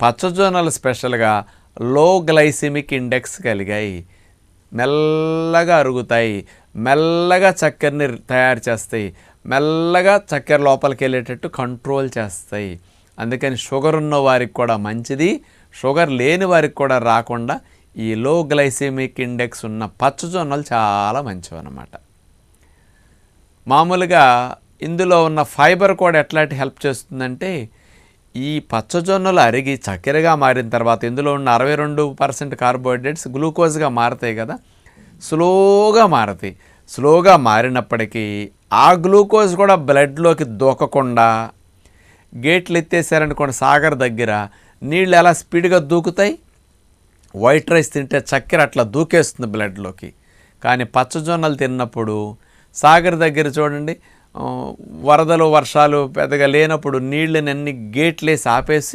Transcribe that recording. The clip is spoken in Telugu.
పచ్చజొన్నలు స్పెషల్గా లో గ్లైసిమిక్ ఇండెక్స్ కలిగాయి. మెల్లగా అరుగుతాయి, మెల్లగా చక్కెరని తయారు చేస్తాయి, మెల్లగా చక్కెర లోపలికి వెళ్ళేటట్టు కంట్రోల్ చేస్తాయి. అందుకని షుగర్ ఉన్న వారికి కూడా మంచిది, షుగర్ లేని వారికి కూడా రాకుండా ఈ లో గ్లైసిమిక్ ఇండెక్స్ ఉన్న పచ్చజొన్నలు చాలా మంచివి అన్నమాట. మామూలుగా ఇందులో ఉన్న ఫైబర్ కూడా ఎట్లాంటి హెల్ప్ చేస్తుందంటే, ఈ పచ్చజొన్నలు అరిగి చక్కెరగా మారిన తర్వాత ఇందులో ఉన్న 62% కార్బోహైడ్రేట్స్ గ్లూకోజ్గా మారతాయి కదా, స్లోగా మారతాయి. స్లోగా మారినప్పటికీ ఆ గ్లూకోజ్ కూడా బ్లడ్లోకి దూకకుండా గేట్లు ఎత్తేసారనుకోండి, సాగర్ దగ్గర నీళ్ళు ఎలా స్పీడ్గా దూకుతాయి, వైట్ రైస్ తింటే చక్కెర అట్లా దూకేస్తుంది బ్లడ్లోకి. కానీ పచ్చజొన్నలు తిన్నప్పుడు సాగర్ దగ్గర చూడండి, వరదలు వర్షాలు పెద్దగా లేనప్పుడు నీళ్ళని అన్ని గేట్లేసి ఆపేసి